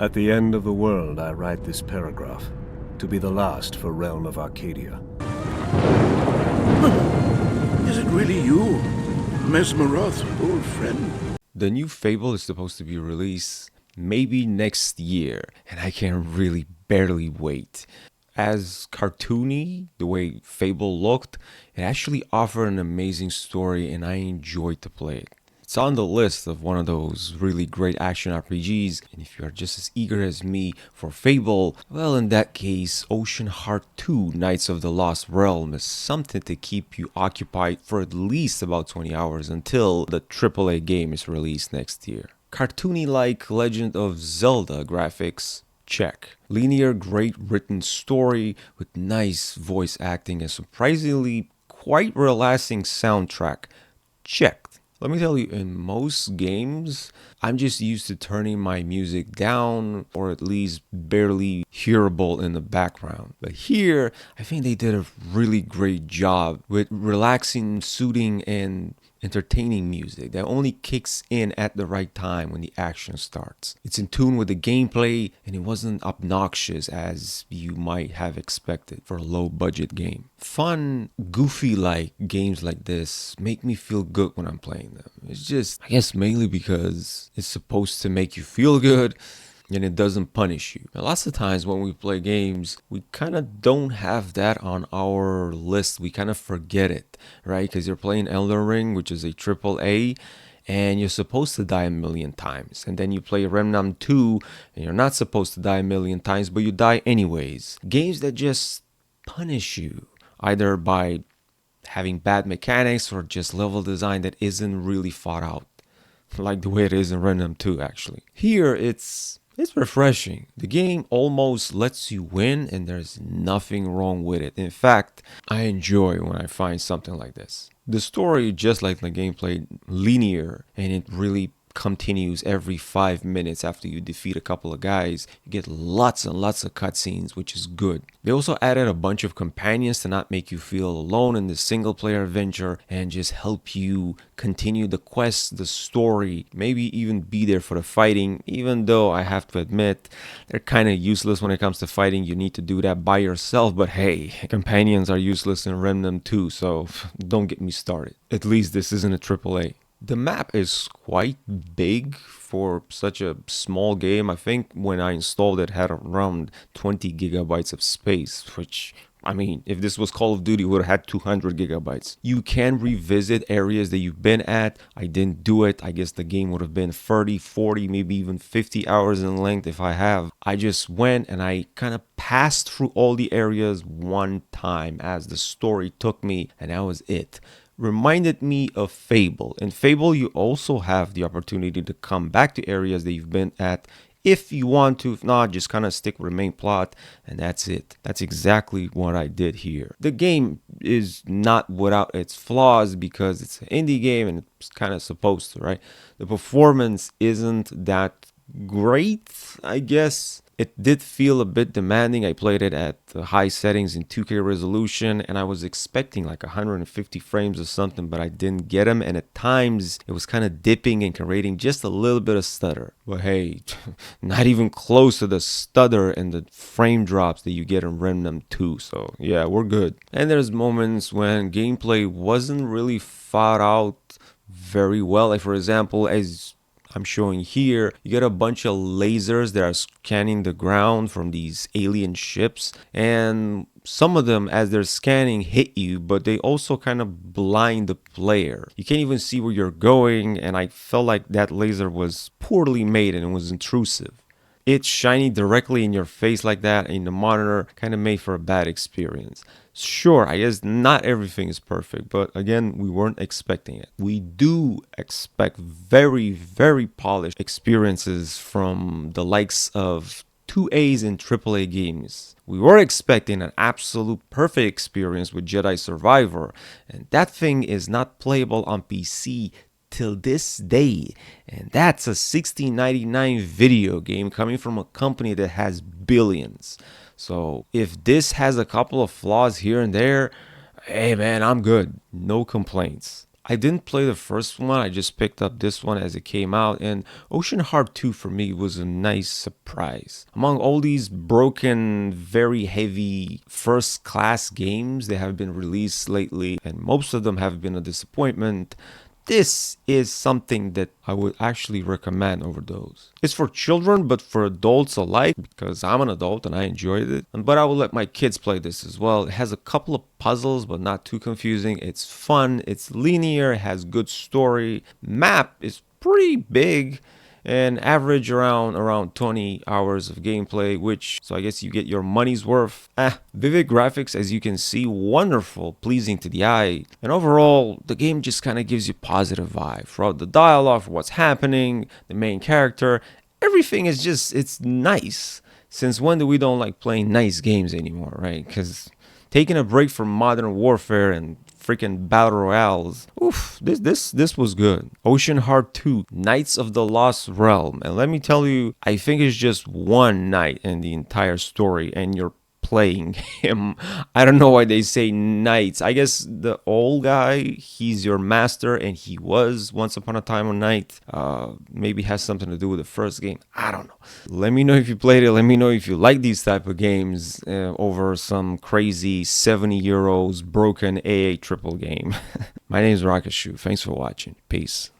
At the end of the world, I write this paragraph, to be the last for Realm of Arcadia. Is it really you, Mesmeroth's old friend? The new Fable is supposed to be released maybe next year, and I can really barely wait. As cartoony, the way Fable looked, it actually offered an amazing story, and I enjoyed to play it. It's on the list of one of those really great action RPGs, and if you are just as eager as me for Fable, well, in that case, Oceanhorn 2 Knights of the Lost Realm is something to keep you occupied for at least about 20 hours until the AAA game is released next year. Cartoony like Legend of Zelda graphics, check. Linear, great written story with nice voice acting and surprisingly quite relaxing soundtrack, checked. Let me tell you, in most games, I'm just used to turning my music down or at least barely hearable in the background. But here, I think they did a really great job with relaxing, soothing, and entertaining music that only kicks in at the right time when the action starts. It's in tune with the gameplay and it wasn't obnoxious as you might have expected for a low budget game. Fun, goofy like games like this make me feel good when I'm playing them. It's just, I guess mainly because it's supposed to make you feel good and it doesn't punish you. Now, lots of times when we play games, we kind of don't have that on our list. We kind of forget it, right? Because you're playing Elden Ring, which is a triple A, and you're supposed to die a million times. And then you play Remnant 2, and you're not supposed to die a million times, but you die anyways. Games that just punish you, either by having bad mechanics or just level design that isn't really thought out. Like the way it is in Remnant 2, actually. Here, it's refreshing. The game almost lets you win and there's nothing wrong with it. In fact, I enjoy when I find something like this. The story, just like the gameplay, linear and it really continues every 5 minutes after you defeat a couple of guys. You get lots and lots of cutscenes, which is good. They also added a bunch of companions to not make you feel alone in the single player adventure and just help you continue the quest, the story, maybe even be there for the fighting, even though I have to admit they're kind of useless when it comes to fighting. You need to do that by yourself, but hey, companions are useless in Remnant too, so don't get me started. At least this isn't a AAA. The map is quite big for such a small game. I think when I installed it had around 20 gigabytes of space, which, I mean, if this was Call of Duty, it would have had 200 gigabytes. You can revisit areas that you've been at. I didn't do it. I guess the game would have been 30, 40, maybe even 50 hours in length if I have. I just went and I kind of passed through all the areas one time as the story took me, and that was it. Reminded me of Fable. In Fable, you also have the opportunity to come back to areas that you've been at if you want to. If not, just kind of stick with the main plot, and that's it. That's exactly what I did here. The game is not without its flaws because it's an indie game and it's kind of supposed to, right? The performance isn't that great, I guess. It did feel a bit demanding. I played it at high settings in 2K resolution and I was expecting like 150 frames or something, but I didn't get them. And at times it was kind of dipping and creating just a little bit of stutter. But hey, not even close to the stutter and the frame drops that you get in Remnant 2. So yeah, we're good. And there's moments when gameplay wasn't really thought out very well. Like for example, as I'm showing here, you get a bunch of lasers that are scanning the ground from these alien ships, and some of them as they're scanning hit you, but they also kind of blind the player. You can't even see where you're going, and I felt like that laser was poorly made and it was intrusive. It's shining directly in your face like that in the monitor kind of made for a bad experience. Sure, I guess not everything is perfect, but again, we weren't expecting it. We do expect very, very polished experiences from the likes of 2As in AAA games. We were expecting an absolute perfect experience with Jedi Survivor, and that thing is not playable on PC till this day, and that's a $16.99 video game coming from a company that has billions. So if this has a couple of flaws here and there, hey man, I'm good. No complaints. I didn't play the first one. I just picked up this one as it came out. And Oceanhorn 2 for me was a nice surprise. Among all these broken, very heavy first class games that have been released lately, and most of them have been a disappointment, this is something that I would actually recommend over those. It's for children, but for adults alike, because I'm an adult and I enjoyed it. But I will let my kids play this as well. It has a couple of puzzles, but not too confusing. It's fun, it's linear, it has good story. Map is pretty big and average around 20 hours of gameplay, which, so I guess you get your money's worth. Vivid graphics, as you can see, wonderful, pleasing to the eye, and overall the game just kind of gives you positive vibe throughout the dialogue, what's happening, the main character, everything is just, it's nice. Since when do we don't like playing nice games anymore, right? Because taking a break from modern warfare and freaking battle royales. Oof, this was good. Oceanhorn 2, Knights of the Lost Realm. And let me tell you, I think it's just one knight in the entire story, and you're playing him. I don't know why they say knights. I guess the old guy, he's your master, and he was once upon a time a knight. Maybe has something to do with the first game. I don't know. Let me know if you played it. Let me know if you like these type of games over some crazy 70 euros broken AA triple game. My name is Rocashu. Thanks for watching. Peace.